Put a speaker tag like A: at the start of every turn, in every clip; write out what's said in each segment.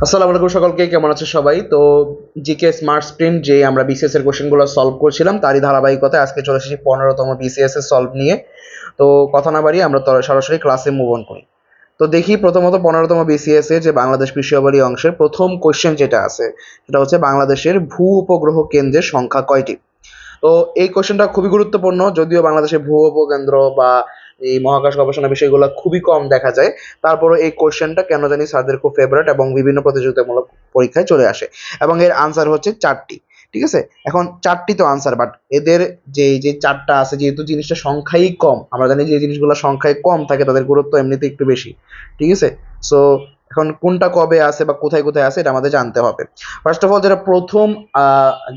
A: আসসালামু আলাইকুম সকলকে, কেমন আছে সবাই? তো জিকে স্মার্ট স্প্রিন্ট যে আমরা বিসিএস এর কোশ্চেনগুলো সলভ করছিলাম তারই ধারাবাহিকতায় আজকে চলে এসেছি 15তম বিসিএস এর সলভ নিয়ে। তো কথা না বাড়িয়ে আমরা সরাসরি ক্লাসে মুভ অন করি। তো দেখি প্রথমত 15তম বিসিএস এর যে বাংলাদেশ বিষয়াবলী অংশের প্রথম কোশ্চেন যেটা আছে সেটা হচ্ছে বাংলাদেশের ভূ উপগ্রহ কেন্দ্রের সংখ্যা কয়টি। তো এই কোশ্চেনটা খুবই গুরুত্বপূর্ণ, যদিও বাংলাদেশে ভূ উপকেন্দ্র বা এই মহাকাশ গবেষণা বিষয়গুলো খুবই কম দেখা যায়, তারপরে এই কোশ্চেনটা কেন জানি স্যারদের খুব ফেভারিট এবং বিভিন্ন প্রতিযোগিতামূলক পরীক্ষায় চলে আসে। এবং এর আনসার হচ্ছে 4টি। ঠিক আছে, এখন 4টি তো আনসার, বাট এদের যে 4টা আছে, যেহেতু জিনিসটা সংখ্যাই কম, আমরা জানি যে জিনিসগুলো সংখ্যায় কম থাকে তাদের গুরুত্ব এমনিতে একটু বেশি। ঠিক আছে, সো এখন কোনটা কবে আছে বা কোথায় কোথায় আছে এটা আমাদের জানতে হবে। ফার্স্ট অফ অল, যেটা প্রথম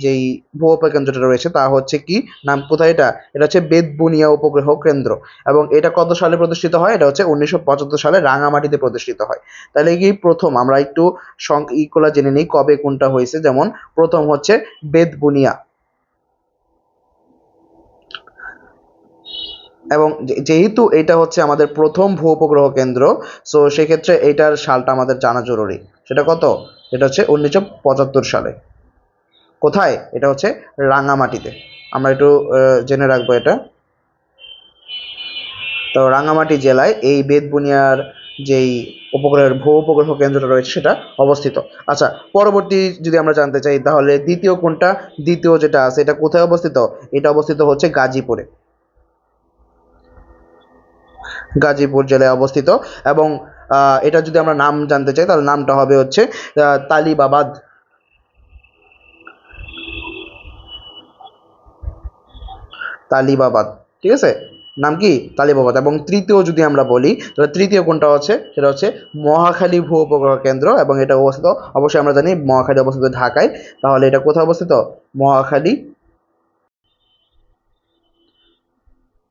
A: যেই ভূ উপকেন্দ্রটা রয়েছে তা হচ্ছে কি নাম, কোথায় এটা? এটা হচ্ছে বেতবুনিয়া উপগ্রহ কেন্দ্র। এবং এটা কত সালে প্রতিষ্ঠিত হয়? এটা হচ্ছে 1975 সালে রাঙামাটিতে প্রতিষ্ঠিত হয়। তাহলে কি প্রথম আমরা একটু ইগুলা জেনে নিই কবে কোনটা হয়েছে। যেমন প্রথম হচ্ছে বেতবুনিয়া, এবং যেহেতু এটা হচ্ছে আমাদের প্রথম ভূ উপগ্রহ কেন্দ্র, সো সেক্ষেত্রে এটার সালটা আমাদের জানা জরুরি। সেটা কত? এটা হচ্ছে 1975 সালে। কোথায়? এটা হচ্ছে রাঙামাটিতে। আমরা একটু জেনে রাখবো এটা। তো রাঙামাটি জেলায় এই বেতবুনিয়ার যেই ভূ উপগ্রহ কেন্দ্রটা রয়েছে সেটা অবস্থিত। আচ্ছা, পরবর্তী যদি আমরা জানতে চাই তাহলে দ্বিতীয় কোনটা? দ্বিতীয় যেটা আছে এটা কোথায় অবস্থিত? এটা অবস্থিত হচ্ছে গাজীপুরে। গাজীপুর জেলায় অবস্থিত। এবং এটা যদি আমরা নাম জানতে চাই তাহলে নামটা হবে হচ্ছে তালিবাবাদ। তালিবাবাদ, ঠিক আছে, নাম কি? তালিবাবাদ। এবং তৃতীয় যদি আমরা বলি তাহলে তৃতীয় কোনটা হচ্ছে সেটা হচ্ছে মহাখালী ভূ উপগ্রহ কেন্দ্র, এবং এটা অবস্থিত, অবশ্যই আমরা জানি মহাখালী অবস্থিত ঢাকায়। তাহলে এটা কোথায় অবস্থিত? মহাখালী,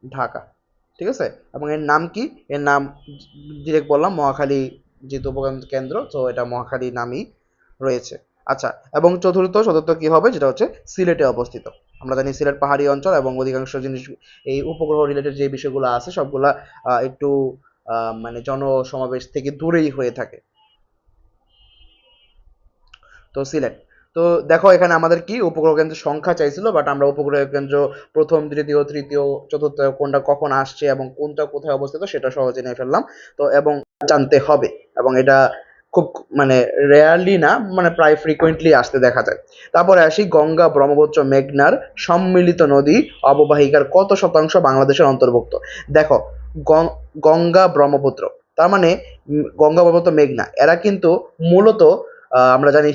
A: ঢাকা। ঠিক আছে, এবং এর নাম কি? এর নাম ডিরেক্ট বললাম, মহাখালী যেহেতু উপকেন্দ্র কেন্দ্র, তো এটা মহাখালী নামই রয়েছে। আচ্ছা, এবং চতুর্থ কি হবে? যেটা হচ্ছে সিলেটে অবস্থিত। আমরা জানি সিলেট পাহাড়ি অঞ্চল, এবং অধিকাংশ জিনিস এই উপগ্রহ রিলেটেড যে বিষয়গুলো আছে সবগুলা একটু মানে জনসমাবেশ থেকে দূরেই হয়ে থাকে। তো সিলেট। তো দেখো এখানে আমাদের কি উপগ্রহ কেন্দ্রের সংখ্যা চাইছিল, বাট আমরা উপগ্রহ কেন্দ্র প্রথম, দ্বিতীয়, তৃতীয়, চতুর্থ কোনটা কখন আসছে এবং কোনটা কোথায় অবস্থিত সেটা সহজে নিয়ে ফেললাম। তো এবং জানতে হবে, এবং এটা খুব মানে রেয়ারলি না, মানে প্রায় ফ্রিকোয়েন্টলি আসতে দেখা যায়। তারপরে আসি গঙ্গা ব্রহ্মপুত্র মেঘনার সম্মিলিত নদী অববাহিকার কত শতাংশ বাংলাদেশের অন্তর্ভুক্ত। দেখো, গঙ্গা ব্রহ্মপুত্র, তার মানে গঙ্গা ব্রহ্মপুত্র মেঘনা এরা কিন্তু মূলত আমরা জানি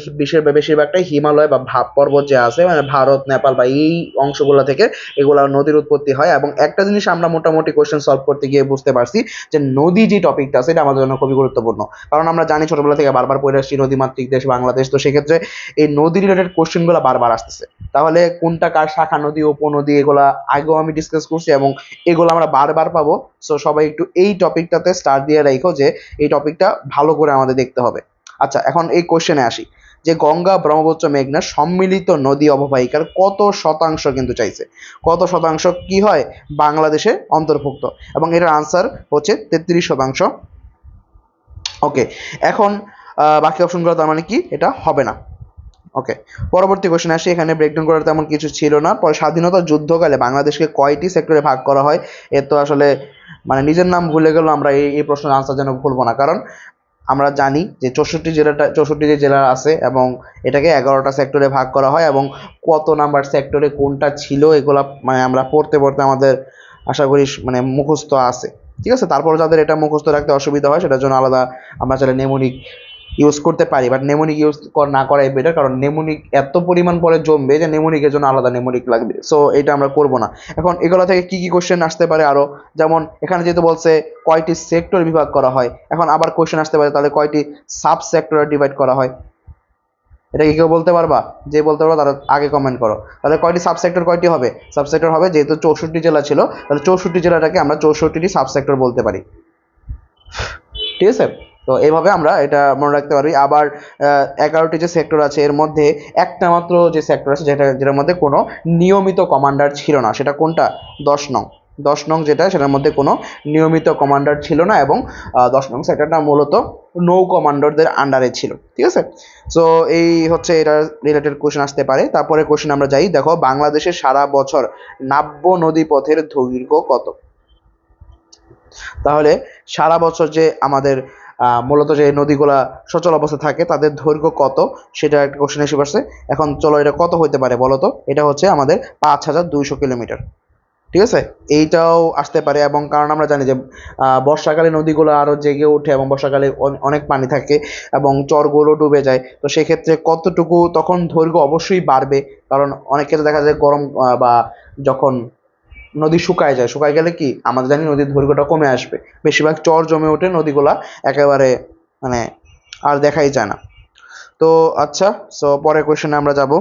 A: বেশিরভাগটাই হিমালয় বা পর্বত যে আছে, মানে ভারত, নেপাল বা এই অংশগুলো থেকে এগুলা নদীর উৎপত্তি হয়। এবং একটা জিনিস আমরা মোটামুটি কোশ্চেন সলভ করতে গিয়ে বুঝতে পারছি যে নদী যে টপিকটা আছে এটা আমাদের জন্য খুবই গুরুত্বপূর্ণ। কারণ আমরা জানি ছোটবেলা থেকে বারবার পড়ে আসছি নদীমাতৃক দেশ বাংলাদেশ, তো সেক্ষেত্রে এই নদী রিলেটেড কোশ্চেনগুলো বারবার আসতেছে। তাহলে কোনটা কার শাখা নদী, উপনদী, এগুলা আগেও আমি ডিসকাস করছি এবং এগুলো আমরা বারবার পাবো। সো সবাই একটু এই টপিকটাতে স্টার দিয়ে রাখো যে এই টপিকটা ভালো করে আমাদের দেখতে হবে। আচ্ছা, এখন এই কোশ্চেনে আসি যে গঙ্গা ব্রহ্মপুত্র মেঘনা সম্মিলিত নদী অববাহিকার কত শতাংশ কিন্তু চাইছে। কত শতাংশ কি হয়? বাংলাদেশে অন্তর্ভুক্ত, এবং এটার আনসার হচ্ছে 33%। ওকে, এখন বাকি অপশনগুলো তার মানে কি এটা হবে না। ওকে, পরবর্তী কোশ্চেন আসি। এখানে ব্রেকডাউন করার তেমন কিছু ছিল না। পরে স্বাধীনতা যুদ্ধকালে বাংলাদেশকে কয়টি সেক্টরে ভাগ করা হয়? এর তো আসলে মানে নিজের নাম ভুলে গেল, আমরা এই প্রশ্নের আনসার যেন ভুলবো না, কারণ আমরা জানি যে 64 যে জেলা আছে এবং এটাকে 11টা সেক্টরে ভাগ করা হয়, এবং কত নাম্বার সেক্টরে কোনটা ছিল এগুলা মানে আমরা পড়তে পড়তে আমাদের আশা করি মানে মুখস্থ আছে। ঠিক আছে, তারপর যাদের এটা মুখস্থ রাখতে অসুবিধা হয় সেটার জন্য আলাদা আমরা চাইলে নেমোনিক ইউজ করতে পারি, বাট নেমোনিক ইউজ না করাই বেটার, কারণ নেমোনিক এত পরিমাণ পরে জমবে যে নেমোনিকের জন্য আলাদা নেমোনিক লাগবে। সো এটা আমরা করব না। এখন এগুলো থেকে কি কি কোশ্চেন আসতে পারে আরো? যেমন এখানে যেহেতু বলছে কয়টি সেক্টর বিভাগ করা হয়, এখন আবার কোশ্চেন আসতে পারে তাহলে কয়টি সাব সেক্টরে ডিভাইড করা হয়। এটা কি কেউ বলতে পারবা? যে বলতে পারবা তারা আগে কমেন্ট করো। তাহলে কয়টি সাবসেক্টর কয়টি হবে? সাবসেক্টর হবে, যেহেতু 64 জেলা ছিল তাহলে 64 জেলাটাকে আমরা 64টি সাবসেক্টর বলতে পারি। ঠিক আছে, তো এইভাবে আমরা এটা মনে রাখতে পারি। আবার 11টি যে সেক্টর আছে এর মধ্যে একটা মাত্র যে সেক্টর আছে যেটার মধ্যে কোনো নিয়মিত কমান্ডার ছিল না, সেটা কোনটা? 10 নং। 10 নং যেটা, সেটার মধ্যে কোনো নিয়মিত কমান্ডার ছিল না, এবং 10 নং সেক্টরটা মূলত নৌ কমান্ডারদের আন্ডারে ছিল। ঠিক আছে, সো এই হচ্ছে এটার রিলেটেড কোশ্চেন আসতে পারে। তারপরে কোশ্চেন আমরা যাই, দেখো বাংলাদেশের সারা বছর নাব্য নদীপথের দৈর্ঘ্য কত? তাহলে সারা বছর যে আমাদের মূলত যে নদীগুলা সচল অবস্থায় থাকে তাদের দৈর্ঘ্য কত, সেটা একটা কোশ্চেন এসে পড়ছে। এখন চলো এটা কত হতে পারে বলো তো। এটা হচ্ছে আমাদের 5200 কিলোমিটার। ঠিক আছে, এইটাও আসতে পারে, এবং কারণ আমরা জানি যে বর্ষাকালে নদীগুলো আরও জেগে ওঠে এবং বর্ষাকালে অনেক পানি থাকে এবং চরগুলো ডুবে যায়, তো সেক্ষেত্রে কতটুকু তখন দৈর্ঘ্য অবশ্যই বাড়বে। কারণ অনেক ক্ষেত্রে দেখা যায় গরম বা যখন নদী শুকায় যায়, শুকায় গেলে কি আমরা জানি নদীর দৈর্ঘ্যটা কমে আসবে, বেশিরভাগ চর জমে ওঠে, নদীগুলা একেবারে মানে আর দেখাই যায় না। তো আচ্ছা, সো পরের কোয়েশ্চেনে আমরা যাব।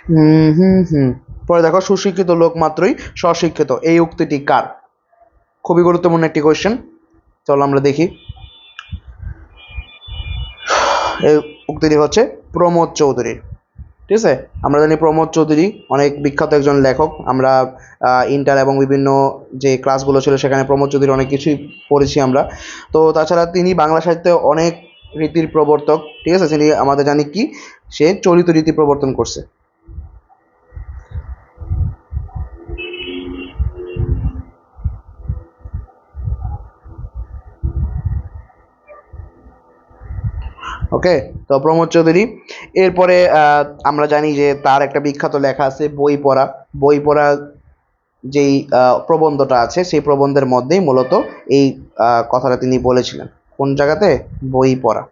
A: হুম হুম হুম পরে দেখো, সুশিক্ষিত লোক মাত্রই স্বশিক্ষিত, এই উক্তিটি কার? খুবই গুরুত্বপূর্ণ একটি কোয়েশ্চেন, চলো আমরা দেখি। এই উক্তিটি হচ্ছে প্রমোদ চৌধুরীর। ঠিক আছে, আমরা জানি প্রমোদ চৌধুরী অনেক বিখ্যাত একজন লেখক। আমরা ইন্টার এবং বিভিন্ন যে ক্লাসগুলো ছিল সেখানে প্রমোদ চৌধুরীর অনেক কিছুই পড়েছি আমরা। তো তাছাড়া তিনি বাংলা সাহিত্যে অনেক রীতির প্রবর্তক। ঠিক আছে, তিনি আমাদের জানি কি সে চলিত রীতি প্রবর্তন করছে। ওকে, তো প্রমোদ চৌধুরী। এরপরে আমরা জানি যে তার একটা বিখ্যাত লেখা আছে বই পড়া। বই পড়া যেই প্রবন্ধটা আছে সেই প্রবন্ধের মধ্যেই মূলত এই কথাটা তিনি বলেছিলেন। কোন জায়গাতে? বই পড়া।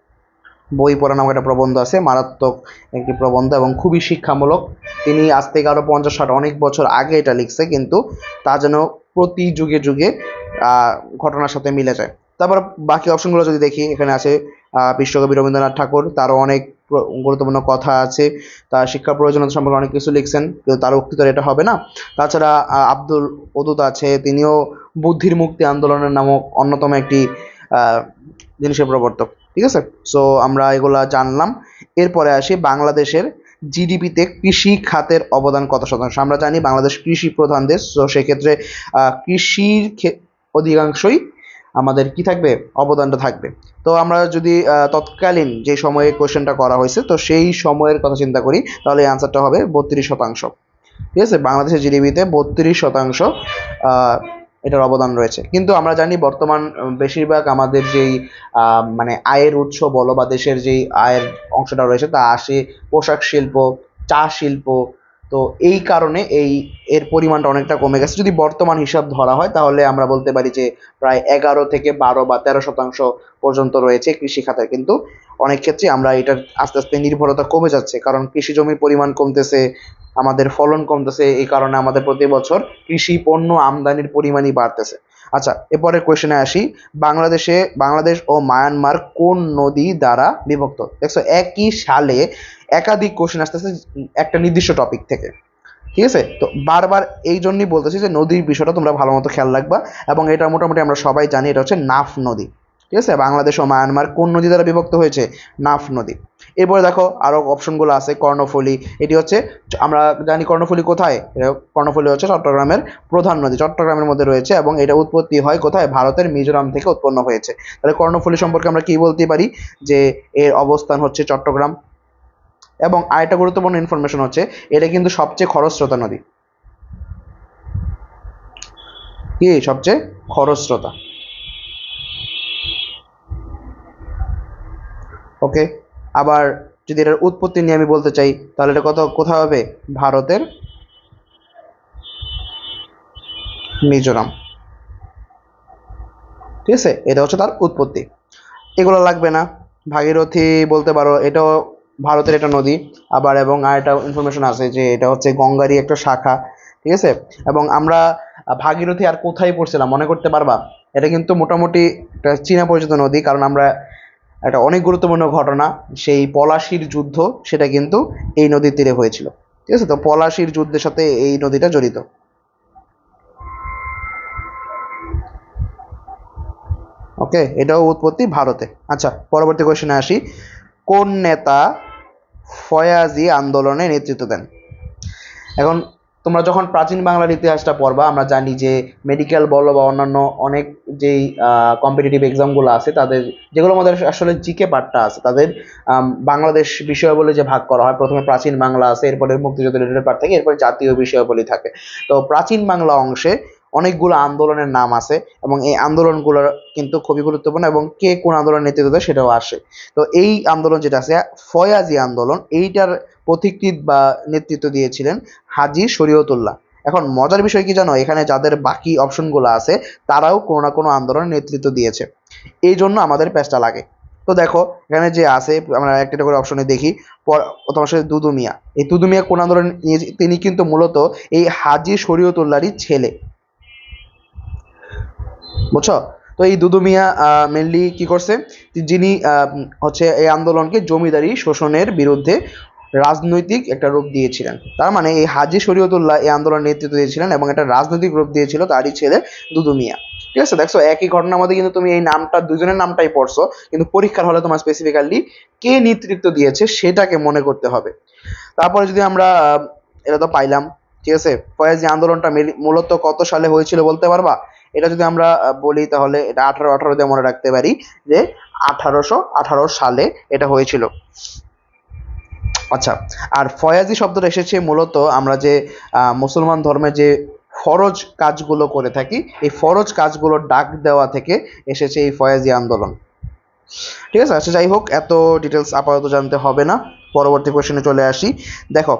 A: বই পড়া নামক একটা প্রবন্ধ আছে, মারাত্মক একটি প্রবন্ধ এবং খুবই শিক্ষামূলক। তিনি আজ থেকে আরো 50-60 অনেক বছর আগে এটা লিখছে, কিন্তু তা যেন প্রতি যুগে যুগে ঘটনার সাথে মিলে যায়। তারপর বাকি অপশনগুলো যদি দেখি, এখানে আছে বিশ্বকবি রবীন্দ্রনাথ ঠাকুর, তারও অনেক গুরুত্বপূর্ণ কথা আছে। তার শিক্ষা প্রয়োজনীয়তা সম্পর্কে অনেক কিছু লিখছেন, কিন্তু তার উক্তি তো এটা হবে না। তাছাড়া আব্দুল ওদুদ আছে, তিনিও বুদ্ধির মুক্তি আন্দোলনের নামক অন্যতম একটি জিনিসের প্রবর্তক। ঠিক আছে, সো আমরা এগুলা জানলাম। এরপরে আসি বাংলাদেশের জিডিপিতে কৃষি খাতের অবদান কত শতাংশ? আমরা জানি বাংলাদেশ কৃষি প্রধান দেশ, তো সেক্ষেত্রে কৃষির অধিকাংশই আমাদের কি থাকবে? অবদানটা থাকবে। তো আমরা যদি তৎকালীন যে সময়ে কোশ্চেনটা করা হয়েছে তো সেই সময়ের কথা চিন্তা করি, তাহলে আনসারটা হবে 32%। ঠিক আছে, বাংলাদেশের জিডিপিতে 32% এটার অবদান রয়েছে। কিন্তু আমরা জানি বর্তমান বেশিরভাগ আমাদের যেই মানে আয়ের উৎস বলো বা দেশের যেই আয়ের অংশটা রয়েছে তা আসে পোশাক শিল্প, চা শিল্প। তো এই কারণে এর পরিমাণটা অনেকটা কমে গেছে। যদি বর্তমান হিসাব ধরা হয় তাহলে আমরা বলতে পারি যে প্রায় 11 থেকে 12 বা 13% পর্যন্ত রয়েছে কৃষি খাতে। কিন্তু অনেক ক্ষেত্রে আমরা এটার আস্তে আস্তে নির্ভরতা কমে যাচ্ছে, কারণ কৃষি জমির পরিমাণ কমতেছে, আমাদের ফলন কমতেছে, এই কারণে আমাদের প্রতি বছর কৃষি পণ্য আমদানির পরিমাণই বাড়তেছে। আচ্ছা, এরপরের কোয়েশ্চেনে আসি। বাংলাদেশ ও মায়ানমার কোন নদী দ্বারা বিভক্ত? দেখছো একই সালে একাধিক কোশ্চেন আসতেছে একটা নির্দিষ্ট টপিক থেকে। ঠিক আছে, তো বারবার এই জন্যই বলতেছি যে নদীর বিষয়টা তোমরা ভালো মতো খেয়াল রাখবা, এবং এটা মোটামুটি আমরা সবাই জানি, এটা হচ্ছে নাফ নদী। ঠিক আছে, বাংলাদেশ ও মায়ানমার কোন নদী দ্বারা বিভক্ত হয়েছে? নাফ নদী। এরপরে দেখো আরো অপশনগুলো আছে, কর্ণফুলী। এটি হচ্ছে আমরা জানি কর্ণফুলী কোথায়? কর্ণফুলী হচ্ছে চট্টগ্রামের প্রধান নদী, চট্টগ্রামের মধ্যে রয়েছে, এবং এটা উৎপত্তি হয় কোথায়? ভারতের মিজোরাম থেকে উৎপন্ন হয়েছে। তাহলে কর্ণফুলী সম্পর্কে আমরা কি বলতে পারি? যে এর অবস্থান হচ্ছে চট্টগ্রাম। এবং আরেকটা গুরুত্বপূর্ণ ইনফরমেশন হচ্ছে এটা কিন্তু সবচেয়ে খরস্রোতা নদী। কি সবচেয়ে খরস্রোতা? ওকে, আবার যদি এটার উৎপত্তি নিয়ে আমি বলতে চাই তাহলে এটা কোথায় হবে? ভারতের মিজোরাম। ঠিক আছে, এটা হচ্ছে তার উৎপত্তি। এগুলো লাগবে না। ভাগীরথী বলতে পারো, এটাও ভারতের একটা নদী। আবার এবং আর একটা ইনফরমেশন আছে যে এটা হচ্ছে গঙ্গারই একটা শাখা। ঠিক আছে, এবং আমরা ভাগীরথী আর কোথায় পড়ছিলাম মনে করতে পারবা? এটা কিন্তু মোটামুটি একটা চীনা পরিচিত নদী, কারণ আমরা একটা অনেক গুরুত্বপূর্ণ ঘটনা, সেই পলাশির যুদ্ধ, সেটা কিন্তু এই নদীর তীরে হয়েছিল। ঠিক আছে, তো পলাশির যুদ্ধের সাথে এই নদীটা জড়িত। ওকে, এটাও উৎপত্তি ভারতে। আচ্ছা, পরবর্তী কোয়েশ্চেনে আসি। কোন নেতা ফয়াজি আন্দোলনে নেতৃত্ব দেন? এখন তোমরা যখন প্রাচীন বাংলার ইতিহাসটা পড়বা, আমরা জানি যে মেডিকেল বলো বা অন্যান্য অনেক যেই কম্পিটিটিভ এক্সামগুলো আছে তাদের, যেগুলো আমাদের আসলে জিকে পার্টটা আছে তাদের বাংলাদেশ বিষয়াবলী যে ভাগ করা হয়, প্রথমে প্রাচীন বাংলা আছে, এরপরে মুক্তিযুদ্ধ রিলেটেড পার্ট থাকে, এরপরে জাতীয় বিষয়াবলী থাকে। তো প্রাচীন বাংলা অংশে অনেকগুলো আন্দোলনের নাম আছে এবং এই আন্দোলনগুলো কিন্তু খুবই গুরুত্বপূর্ণ এবং কে কোন আন্দোলনের নেতৃত্ব দেয় সেটাও আসে। তো এই আন্দোলন যেটা আছে ফয়াজি আন্দোলন, এইটার পথিকৃৎ বা নেতৃত্ব দিয়েছিলেন হাজী শরীয়তুল্লাহ। এখন মজার বিষয় কি জানো, এখানে যাদের বাকি অপশনগুলো আছে তারাও কোনো না কোনো আন্দোলনের নেতৃত্ব দিয়েছে, এই জন্য আমাদের পেজটা লাগে। তো দেখো এখানে যে আছে, আমরা একটা একটা করে অপশনে দেখি। তোমার সাথে দুদু মিয়া, এই দুদু মিয়া কোন আন্দোলন নিয়েছে? তিনি কিন্তু মূলত এই হাজী শরীয়তুল্লাহরই ছেলে, বুঝছো? তো এই দুদু মিয়া মেনলি কি করছে, যিনি হচ্ছে এই আন্দোলনকে জমিদারি শোষণের বিরুদ্ধে রাজনৈতিক একটা রূপ দিয়েছিলেন। তার মানে এই হাজী শরীয়তুল্লাহ এই আন্দোলনের নেতৃত্ব দিয়েছিলেন এবং একটা রাজনৈতিক রূপ দিয়েছিল তারই ছেলে দুদু মিয়া। ঠিক আছে, দেখছো একই ঘটনার মধ্যে কিন্তু তুমি এই নামটা, দুজনের নামটাই পড়ছো, কিন্তু পরীক্ষার হলে তোমার স্পেসিফিক্যালি কে নেতৃত্ব দিয়েছে সেটাকে মনে করতে হবে। তারপরে যদি আমরা এটা তো পাইলাম, ঠিক আছে, ফয়াজি আন্দোলনটা মূলত কত সালে হয়েছিল বলতে পারবা? এটা যদি আমরা বলি তাহলে এটা 1818 দিয়ে মনে রাখতে পারি যে 1818 সালে এটা হয়েছিল। আচ্ছা, আর ফয়াজি শব্দটা এসেছে মূলত আমরা যে মুসলমান ধর্মে যে ফরজ কাজগুলো করে থাকি, এই ফরজ কাজগুলোর ডাক দেওয়া থেকে এসেছে এই ফয়াজি আন্দোলন। ঠিক আছে, আচ্ছা যাই হোক, এত ডিটেলস আপাতত জানতে হবে না, পরবর্তী কোশ্চেনে চলে আসি। দেখো,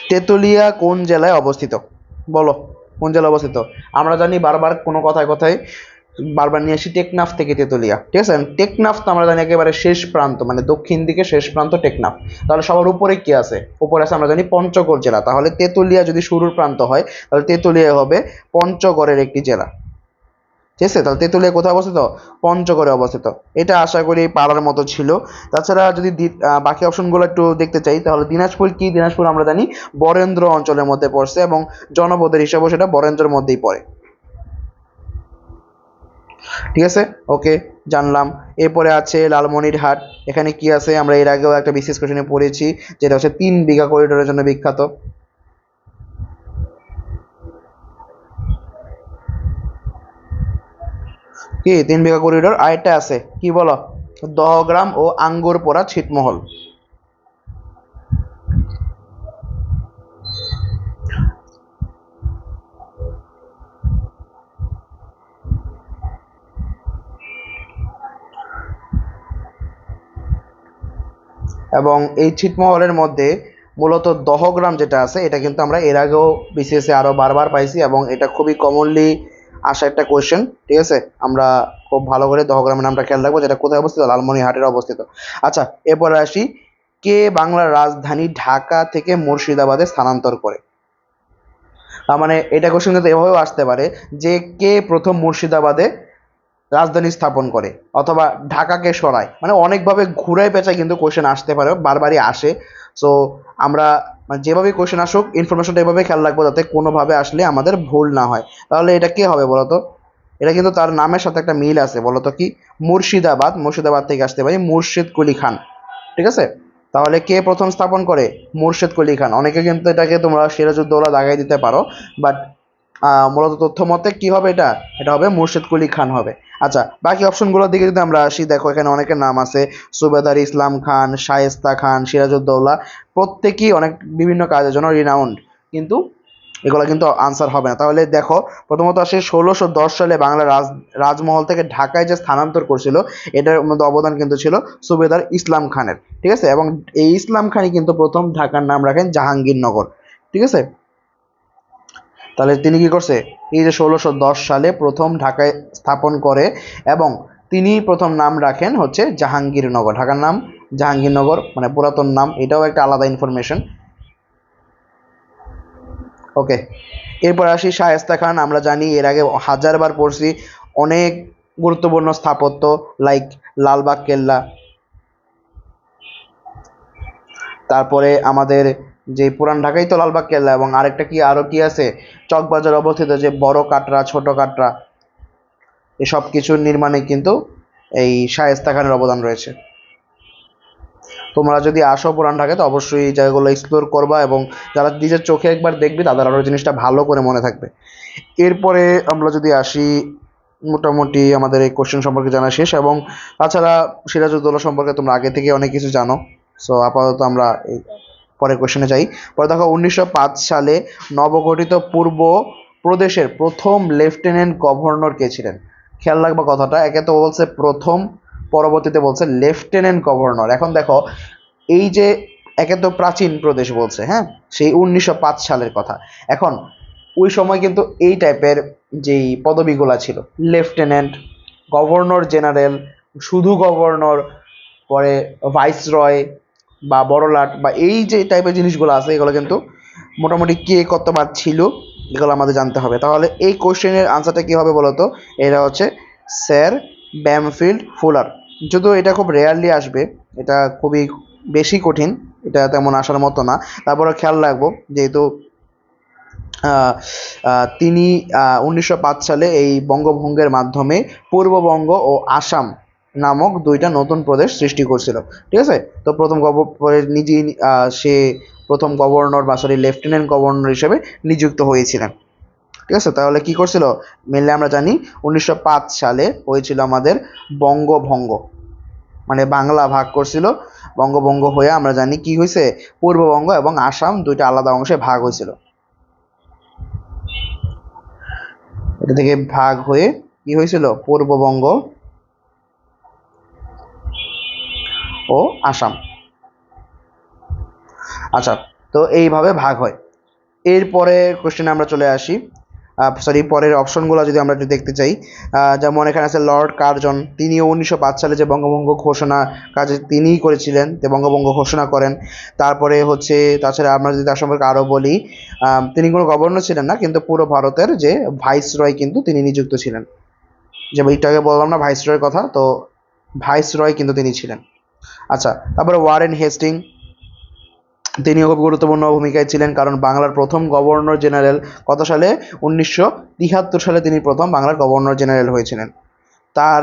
A: তেতুলিয়া কোন জেলায় অবস্থিত? বলো কোন জেলায় অবস্থিত? আমরা জানি বারবার কোনো কথায় কথায় বারবার নিয়ে আসি টেকনাফ থেকে তেতুলিয়া, ঠিক আছে? টেকনাফ তো আমরা জানি একেবারে শেষ প্রান্ত, মানে দক্ষিণ দিকে শেষ প্রান্ত টেকনাফ। তাহলে সবার উপরে কি আছে? উপরে আছে আমরা জানি পঞ্চগড় জেলা। তাহলে তেতুলিয়া যদি শুরুর প্রান্ত হয় তাহলে তেতুলিয়া হবে পঞ্চগড়ের একটি জেলা। ঠিক আছে, তাহলে তেতুলিয়া কোথায় অবস্থিত? পঞ্চগড়ে অবস্থিত। এটা আশা করি পারার মতো ছিল। তাছাড়া যদি বাকি অপশনগুলো একটু দেখতে চাই তাহলে দিনাজপুর কি? দিনাজপুর আমরা জানি বরেন্দ্র অঞ্চলের মধ্যে পড়ছে এবং জনপদের হিসাবেও সেটা বরেন্দ্রের মধ্যেই পড়ে। ঠিক আছে, ওকে, জানলাম। এরপরে আছে লালমনিরহাট। এখানে কি আছে? আমরা এর আগেও একটা বিশেষ কোশ্চেনে পড়েছি, যেটা হচ্ছে 3 বিঘা করিডোরের জন্য বিখ্যাত। কি 3 বিঘা করিডোর? আরেকটা আছে, কি বলো? দহগ্রাম ও আঙ্গুরপোড়া ছিটমহল। এবং এই ছিটমহলের মধ্যে মূলত দহগ্রাম যেটা আছে এটা কিন্তু আমরা এর আগেও বিসিএসে আরও বারবার পাইছি এবং এটা খুবই কমনলি আসা একটা কোয়েশ্চেন। ঠিক আছে, আমরা খুব ভালো করে দহগ্রামের নামটা খেয়াল রাখবো, যেটা কোথায় অবস্থিত? লালমনিরহাটের অবস্থিত। আচ্ছা, এরপরে আসি, কে বাংলার রাজধানী ঢাকা থেকে মুর্শিদাবাদে স্থানান্তর করে? তার মানে এটা কোশ্চেন কিন্তু এভাবেও আসতে পারে যে কে প্রথম মুর্শিদাবাদে রাজধানী স্থাপন করে অথবা ঢাকাকে সরায়, মানে অনেকভাবে ঘুরায় পেঁচায় কিন্তু কোশ্চেন আসতে পারে, বারবারই আসে। সো আমরা মানে যেভাবে কোশ্চেন আসুক ইনফরমেশনটা এভাবে খেয়াল রাখবো যাতে কোনোভাবে আসলে আমাদের ভুল না হয়। তাহলে এটা কে হবে বলতো? এটা কিন্তু তার নামের সাথে একটা মিল আছে, বলতো কি? মুর্শিদাবাদ, মুর্শিদাবাদ থেকে আসতে পারি মুর্শিদ কুলি খান। ঠিক আছে, তাহলে কে প্রথম স্থাপন করে? মুর্শিদ কুলি খান। অনেকে কিন্তু এটাকে তোমরা সিরাজউদ্দৌলা দাগাই দিতে পারো, বাট মূলত তথ্য মতে কি হবে? এটা এটা হবে মুর্শিদ কুলি খান হবে। আচ্ছা, বাকি অপশনগুলোর দিকে যদি আমরা আসি, দেখো এখানে অনেকের নাম আছে, সুবেদার ইসলাম খান, শায়েস্তা খান, সিরাজউদ্দৌলা, প্রত্যেকেই অনেক বিভিন্ন কাজের জন্য রিনাউন্ড, কিন্তু এগুলো কিন্তু আনসার হবে না। তাহলে দেখো, প্রথমত আসে 1610 সালে বাংলা রাজমহল থেকে ঢাকায় যে স্থানান্তর করছিল, এটার মধ্যে অবদান কিন্তু ছিল সুবেদার ইসলাম খানের। ঠিক আছে, এবং এই ইসলাম খানই কিন্তু প্রথম ঢাকার নাম রাখেন জাহাঙ্গীরনগর। ঠিক আছে, তাহলে তিনি কি করছে? এই যে 1610 সালে প্রথম ঢাকায় স্থাপন করে এবং তিনি প্রথম নাম রাখেন হচ্ছে জাহাঙ্গীরনগর। ঢাকার নাম জাহাঙ্গীরনগর, মানে পুরাতন নাম, এটাও একটা আলাদা ইনফরমেশন। ওকে, এরপর আসি শায়েস্তা খান। আমরা জানি এর আগে হাজারবার পড়ছি, অনেক গুরুত্বপূর্ণ স্থাপত্য লাইক লালবাগ কেল্লা, তারপরে আমাদের যে পুরান ঢাকাই তো লালবাগ কেল্লা, এবং আরেকটা কি, আরও কি আছে? চকবাজার অবস্থিত যে বড় কাটরা, ছোট কাটরা, এসব কিছুর নির্মাণে কিন্তু এই শায়েস্তা খানের অবদান রয়েছে। তোমরা যদি আসো পুরান ঢাকায় তো অবশ্যই এই জায়গাগুলো এক্সপ্লোর করবা, এবং যারা নিজের চোখে একবার দেখবি তাদের আরও জিনিসটা ভালো করে মনে থাকবে। এরপরে আমরা যদি আসি, মোটামুটি আমাদের এই কোশ্চেন সম্পর্কে জানা শেষ, এবং তাছাড়া সিরাজউদ্দৌলা সম্পর্কে তোমরা আগে থেকে অনেক কিছু জানো। সো আপাতত আমরা এই পরের কোশ্চেনে যাই। পরে দেখো 1905 সালে নবগঠিত পূর্ব প্রদেশের প্রথম লেফটেন্যান্ট গভর্নর কে ছিলেন? খেয়াল রাখবা কথাটা, একে তো বলছে প্রথম, পরবর্তীতে বলছে লেফটেন্যান্ট গভর্নর। এখন দেখো এই যে একে তো প্রাচীন প্রদেশ বলছে, হ্যাঁ, সেই 1905 সালের কথা। এখন ওই সময় কিন্তু এই টাইপের যেই পদবিগুলা ছিল, লেফটেন্যান্ট, গভর্নর জেনারেল, শুধু গভর্নর, পরে ভাইসরয় বা বড়লাট বা এই যে টাইপের জিনিসগুলো আছে, এগুলো কিন্তু মোটামুটি কে কতবার ছিল এগুলো আমাদের জানতে হবে। তাহলে এই কোশ্চেনের আনসারটা কী হবে বলো তো? এটা হচ্ছে স্যার ব্যামফিল্ড ফুলার। যদিও এটা খুব রেয়ারলি আসবে, এটা খুবই বেশি কঠিন, এটা তেমন আসার মতো না। তারপরে খেয়াল রাখবো যেহেতু তিনি 1905 সালে এই বঙ্গভঙ্গের মাধ্যমে পূর্ববঙ্গ ও আসাম নামক দুইটা নতুন প্রদেশ সৃষ্টি করছিল। ঠিক আছে, তো প্রথম পরে নিজেই সে প্রথম গভর্নর বা সরি লেফটেন্যান্ট গভর্নর হিসেবে নিযুক্ত হয়েছিলেন। ঠিক আছে, তাহলে কি করছিল মেনলি আমরা জানি 1905 সালে হয়েছিল আমাদের বঙ্গভঙ্গ, মানে বাংলা ভাগ করছিল। বঙ্গভঙ্গ হয়ে আমরা জানি কি হয়েছে, পূর্ববঙ্গ এবং আসাম দুইটা আলাদা অংশে ভাগ হয়েছিল। এটা থেকে ভাগ হয়ে কি হয়েছিল, পূর্ববঙ্গ ও আসাম। আচ্ছা, তো এইভাবে ভাগ হয়। এরপরে কোশ্চেনে আমরা চলে আসি, সরি পরের অপশনগুলো যদি আমরা একটু দেখতে চাই, যেমন এখানে আছে লর্ড কার্জন, তিনিও 1905 সালে যে বঙ্গভঙ্গ ঘোষণা কাজে তিনিই করেছিলেন, যে বঙ্গভঙ্গ ঘোষণা করেন। তারপরে হচ্ছে তাছাড়া আমরা যদি তার সম্পর্কে আরও বলি, তিনি কোনো গভর্নর ছিলেন না, কিন্তু পুরো ভারতের যে ভাইসরয় কিন্তু তিনি নিযুক্ত ছিলেন। যে একটু আগে বললাম না ভাইসরয়ের কথা, তো ভাইসরয় কিন্তু তিনি ছিলেন। আচ্ছা, তারপরে ওয়ারেন হেস্টিং, তিনিও খুব গুরুত্বপূর্ণ ভূমিকায় ছিলেন, কারণ বাংলার প্রথম গভর্নর জেনারেল কত সালে, 1973 সালে তিনি প্রথম বাংলার গভর্নর জেনারেল হয়েছিলেন। তার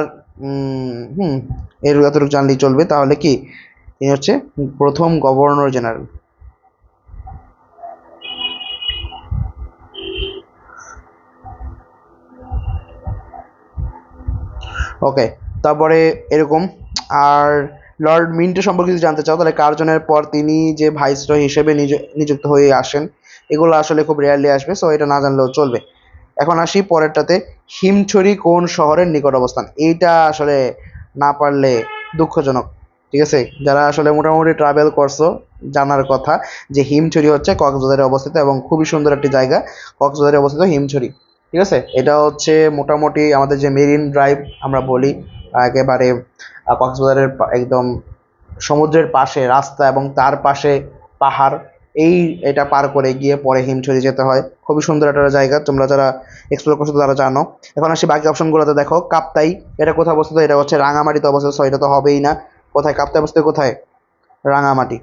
A: এর যতটুকু জানলেই চলবে, তাহলে কি তিনি হচ্ছে প্রথম গভর্নর জেনারেল। ওকে, তারপরে এরকম। আর লর্ড মিন্টো সম্পর্কে যদি জানতে চাও, তাহলে কার্জনের পর তিনি যে ভাইসরয় হিসেবে নিযুক্ত হয়ে আসেন, এগুলো আসলে খুব রেয়ারলি আসবে, সো এটা না জানলেও চলবে। এখন আসি পরেরটাতে, হিমছড়ি কোন শহরের নিকট অবস্থান? এইটা আসলে না পারলে দুঃখজনক। ঠিক আছে, যারা আসলে মোটামুটি ট্রাভেল করছো জানার কথা যে হিমছড়ি হচ্ছে কক্সবাজারে অবস্থিত, এবং খুবই সুন্দর একটি জায়গা কক্সবাজারে অবস্থিত হিমছড়ি। ঠিক আছে, এটা হচ্ছে মোটামুটি আমাদের যে মেরিন ড্রাইভ আমরা বলি, একেবারে কক্সবাজারের একদম সমুদ্রের পাশে রাস্তা এবং তার পাশে পাহাড়, এটা পার করে গিয়ে পরে হিমছড়ি যেতে হয়। খুবই সুন্দর একটা জায়গা, তোমরা যারা এক্সপ্লোর করছো তারা জানো। এখন আসি বাকি অপশনগুলোতে, দেখো কাপ্তাই, এটা কোথায় অবস্থিত, এটা হচ্ছে রাঙামাটিতে অবস্থিত, সো এটা তো হবেই না। কোথায় কাপ্তাই অবস্থিত, কোথায়, রাঙামাটি।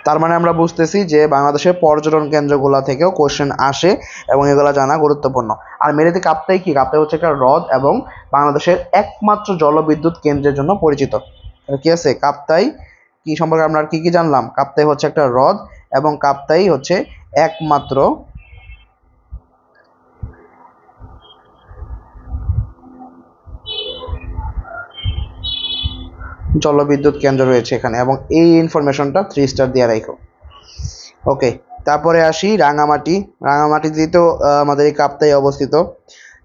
A: তার মানে আমরা বুঝতেছি যে বাংলাদেশের পর্যটন কেন্দ্রগুলো থেকেও কোশ্চেন আসে, এবং এগুলো জানা গুরুত্বপূর্ণ। আর মেরেতে কাপ্তাই কি, কাপ্তাই হচ্ছে একটা হ্রদ এবং বাংলাদেশের একমাত্র জলবিদ্যুৎ কেন্দ্রের জন্য পরিচিত। কি আছে কাপ্তাই কি সম্পর্কে আমরা কি কি জানলাম, কাপ্তাই হচ্ছে একটা হ্রদ, এবং কাপ্তাই হচ্ছে একমাত্র জলবিদ্যুৎ কেন্দ্র রয়েছে এখানে, এবং এই ইনফরমেশনটা 3 স্টার দিয়ে রাখো। ওকে, তারপরে আসি রাঙামাটি। রাঙামাটিতেই তো আমাদের এই কাপ্তাই অবস্থিত।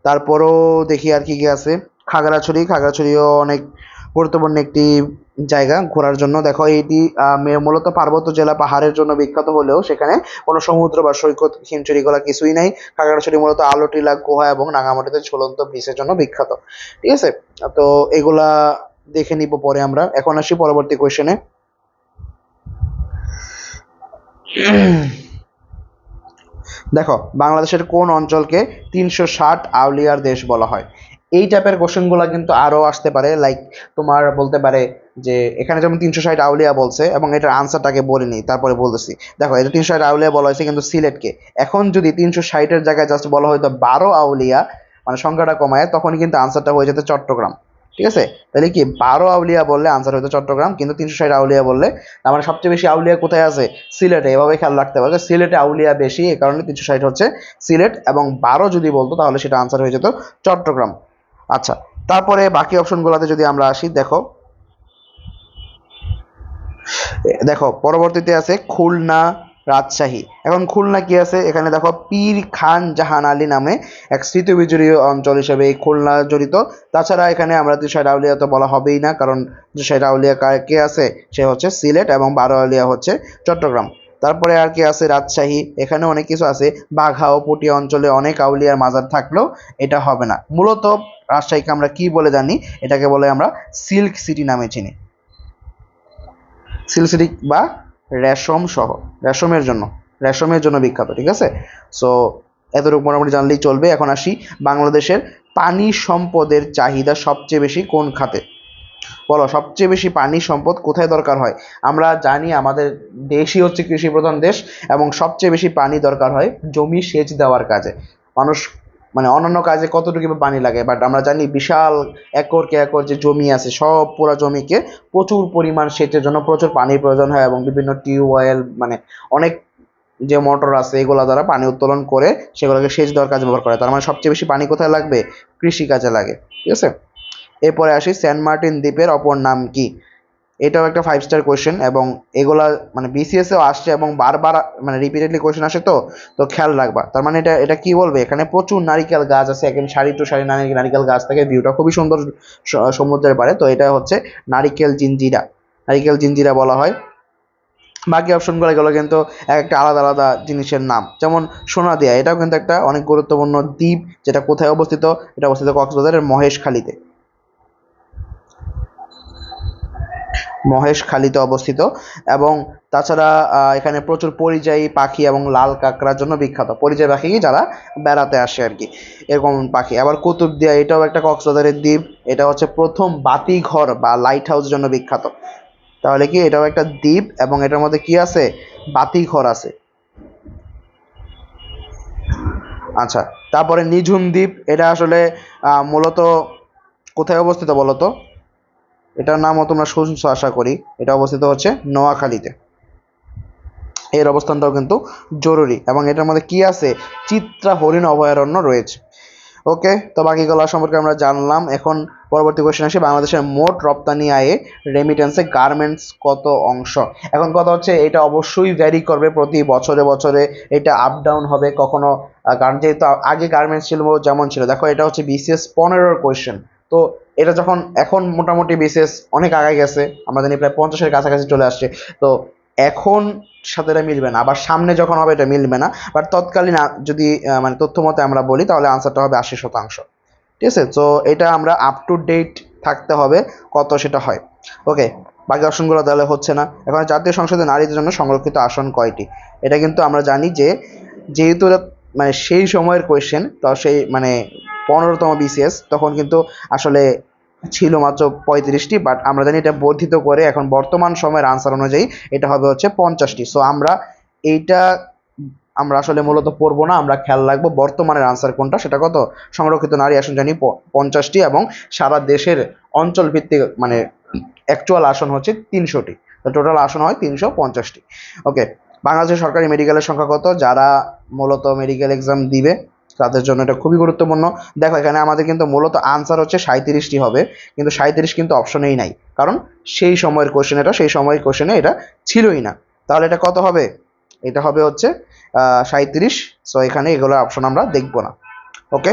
A: তারপরও দেখি আর কি কি আছে, খাগড়াছড়ি, খাগড়াছড়িও অনেক গুরুত্বপূর্ণ একটি জায়গা ঘোরার জন্য। দেখো এটি মূলত পার্বত্য জেলা, পাহাড়ের জন্য বিখ্যাত হলেও সেখানে কোনো সমুদ্র বা সৈকত হিমছড়ি গুলা কিছুই নাই। খাগড়াছড়ি মূলত আলো টিলা গুহা এবং রাঙামাটিতে ঝুলন্ত ব্রিজের জন্য বিখ্যাত। ঠিক আছে, তো এগুলা দেখে নিব পরে আমরা। এখন আসি পরবর্তী কোয়েশ্চেনে। দেখো বাংলাদেশের কোন অঞ্চলকে 360 আউলিয়ার দেশ বলা হয়? এই টাইপের কোশ্চেনগুলো কিন্তু আরও আসতে পারে, লাইক তোমার বলতে পারে যে এখানে যেমন 360 আউলিয়া বলছে, এবং এটার আনসারটাকে বলিনি তারপরে বলতেছি। দেখো এটা 360 আউলিয়া বলা হয়েছে কিন্তু সিলেটকে, এখন যদি 360-এর জায়গায় জাস্ট বলা হয়তো 12 আউলিয়া, মানে সংখ্যাটা কমায়, তখন কিন্তু আনসারটা হয়ে যেত চট্টগ্রাম। ঠিক আছে, তাহলে কি 12 আউলিয়া বললে আনসার হতো চট্টগ্রাম, কিন্তু 360 আউলিয়া বললে তার মানে সবচেয়ে বেশি আউলিয়া কোথায় আছে? সিলেটে। এভাবে খেয়াল রাখতে পারবে, সিলেটে আউলিয়া বেশি, এই কারণে 360 হচ্ছে সিলেট, এবং 12 যদি বলতো তাহলে সেটা আনসার হয়ে যেত চট্টগ্রাম। আচ্ছা, তারপরে বাকি অপশনগুলোতে যদি আমরা আসি, দেখো দেখো পরবর্তীতে আছে খুলনা, রাজশাহী। এখন খুলনা কি আছে? এখানে দেখো পীর খান জাহান আলী নামে এক স্মৃতিবিজড়িত অঞ্চল হিসেবে এই খুলনা জড়িত। তাছাড়া এখানে আমরা 360 আউলিয়া তো বলা হবেই না, কারণ 360 আউলিয়া কে আছে? সে হচ্ছে সিলেট, এবং 12 আউলিয়া হচ্ছে চট্টগ্রাম। তারপরে আর কি আছে? রাজশাহী। এখানে অনেক কিছু আছে, বাঘা ও পটিয়া অঞ্চলে অনেক আউলিয়ার মাজার থাকলেও এটা হবে না। মূলত রাজশাহীকে আমরা কি বলে জানি? এটাকে বলে আমরা সিল্ক সিটি নামে চিনি, সিল্ক সিটি বা রেশম শহর, রেশমের জন্য বিখ্যাত। ঠিক আছে, সো এতটুকু মোটামুটি জানলেই চলবে। এখন আসি, বাংলাদেশের পানি সম্পদের চাহিদা সবচেয়ে বেশি কোন খাতে? বলো, সবচেয়ে বেশি পানি সম্পদ কোথায় দরকার হয়? আমরা জানি আমাদের দেশই হচ্ছে কৃষি প্রধান দেশ, এবং সবচেয়ে বেশি পানি দরকার হয় জমি সেচ দেওয়ার কাজে। মানুষ মানে অন্যান্য কাজে কতটুকু পানি লাগে, বাট আমরা জানি বিশাল একরকে একর যে জমি আছে, সব পুরো জমিকে প্রচুর পরিমাণ সেচের জন্য প্রচুর পানির প্রয়োজন হয়, এবং বিভিন্ন টিউবওয়েল মানে অনেক যে মোটর আছে এগুলো দ্বারা পানি উত্তোলন করে সেগুলোকে সেচ দেওয়ার কাজে ব্যবহার করে। তার মানে সবচেয়ে বেশি পানি কোথায় লাগবে? কৃষি কাজে লাগে। ঠিক আছে, এরপরে আসি, সেন্ট মার্টিন দ্বীপের অপর নাম কি? এটাও একটা 5 স্টার কোয়েশ্চেন, এবং এগুলা মানে বিসিএস এও আসছে, এবং বারবার মানে রিপিটেডলি কোয়েশ্চেন আসে, তো তো খেয়াল রাখবা। তার মানে এটা এটা কি বলবে? এখানে প্রচুর নারিকেল গাছ আছে, এখানে সারি টু সারি নারিকেল গাছ থাকে, ভিউটা খুবই সুন্দর সমুদ্রের পাড়ে। তো এটা হচ্ছে নারিকেল জিঞ্জিরা বলা হয়। বাকি অপশনগুলো এগুলো কিন্তু এক একটা আলাদা আলাদা জিনিসের নাম, যেমন সোনাদিয়া, এটাও কিন্তু একটা অনেক গুরুত্বপূর্ণ দ্বীপ, যেটা কোথায় অবস্থিত? এটা অবস্থিত কক্সবাজারের মহেশখালীতে অবস্থিত। এবং তাছাড়া এখানে প্রচুর পরিযায়ী পাখি এবং লাল কাঁকড়ার জন্য বিখ্যাত। পরিযায়ী পাখি যারা বেড়াতে আসে আর কি, এরকম পাখি। আবার কুতুবদিয়া, এটাও একটা কক্সবাজারের দ্বীপ, এটা হচ্ছে প্রথম বাতিঘর বা লাইট হাউসের জন্য বিখ্যাত। তাহলে কি এটাও একটা দ্বীপ, এবং এটার মধ্যে কি আছে? বাতিঘর আছে। আচ্ছা, তারপরে নিঝুম দ্বীপ, এটা আসলে মূলত কোথায় অবস্থিত বলো তো? এটার নামও তোমরা শুনছো আশা করি। এটা অবস্থিত হচ্ছে নোয়াখালীতে। এর অবস্থানটাও কিন্তু জরুরি, এবং এটার মধ্যে কি আছে? চিত্রা হরিণ অভয়ারণ্য রয়েছে। ওকে, তো বাকিগুলো সম্পর্কে আমরা জানলাম। এখন পরবর্তী কোশ্চেন আসি, বাংলাদেশের মোট রপ্তানি আয়ে রেমিটেন্সে গার্মেন্টস কত অংশ? এখন কথা হচ্ছে, এটা অবশ্যই ভ্যারি করবে প্রতি বছরে বছরে, এটা আপ ডাউন হবে কখনো, কারণ যেহেতু আগে গার্মেন্টস ছিল যেমন ছিল। দেখো, এটা হচ্ছে বিসিএস 15-র কোয়েশ্চেন, তো এটা যখন এখন মোটামুটি বিসিএস অনেক আগে গেছে, আমরা জানি প্রায় 50-এর কাছাকাছি চলে আসছে, তো এখন সাথে এটা মিলবে না, আবার সামনে যখন হবে এটা মিলবে না। বাট তৎকালীন যদি মানে তথ্য মতে আমরা বলি, তাহলে আনসারটা হবে 80%। ঠিক আছে, তো এটা আমরা আপ টু ডেট থাকতে হবে কত সেটা হয়। ওকে, বাকি অপশনগুলো তাহলে হচ্ছে না। এখন জাতীয় সংসদে নারীদের জন্য সংরক্ষিত আসন কয়টি? এটা কিন্তু আমরা জানি যে, যেহেতু এটা মানে সেই সময়ের কোয়েশ্চেন, তো সেই মানে 15তম বিসিএস, তখন কিন্তু আসলে ছিল মাত্র 35টি, বাট আমরা জানি এটা বর্ধিত করে এখন বর্তমান সময়ের আনসার অনুযায়ী এটা হবে হচ্ছে 50টি। সো আমরা এইটা আমরা আসলে মূলত পড়বো না, আমরা খেয়াল রাখবো বর্তমানের আনসার কোনটা, সেটা কত? সংরক্ষিত নারী আসন জানি 50টি, এবং সারা দেশের অঞ্চল ভিত্তিক মানে অ্যাকচুয়াল আসন হচ্ছে 300টি, তো টোটাল আসন হয় 350টি। ওকে, বাংলাদেশের সরকারি মেডিকেলের সংখ্যা কত? যারা মূলত মেডিকেল এক্সাম দিবে তাদের জন্য এটা খুবই গুরুত্বপূর্ণ। দেখো, এখানে আমাদের কিন্তু মূলত আনসার হচ্ছে 37টি হবে, কিন্তু 37 কিন্তু অপশনেই নাই, কারণ সেই সময়ের কোশ্চেন, এটা সেই সময়ের কোশ্চেনে এটা ছিলই না। তাহলে এটা কত হবে? এটা হবে হচ্ছে 37। সো এখানে এগুলোর অপশন আমরা দেখবো না। ওকে,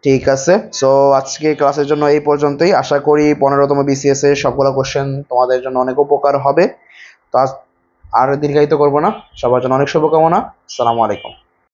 A: ঠিক আছে। সো আজকে ক্লাসের জন্য এই পর্যন্তই। আশা করি 15তম বিসিএস এর সবগুলো কোশ্চেন তোমাদের জন্য অনেক উপকার হবে। তো আর দীর্ঘায়িত করবো না, সবার জন্য অনেক শুভকামনা। আসসালামু আলাইকুম।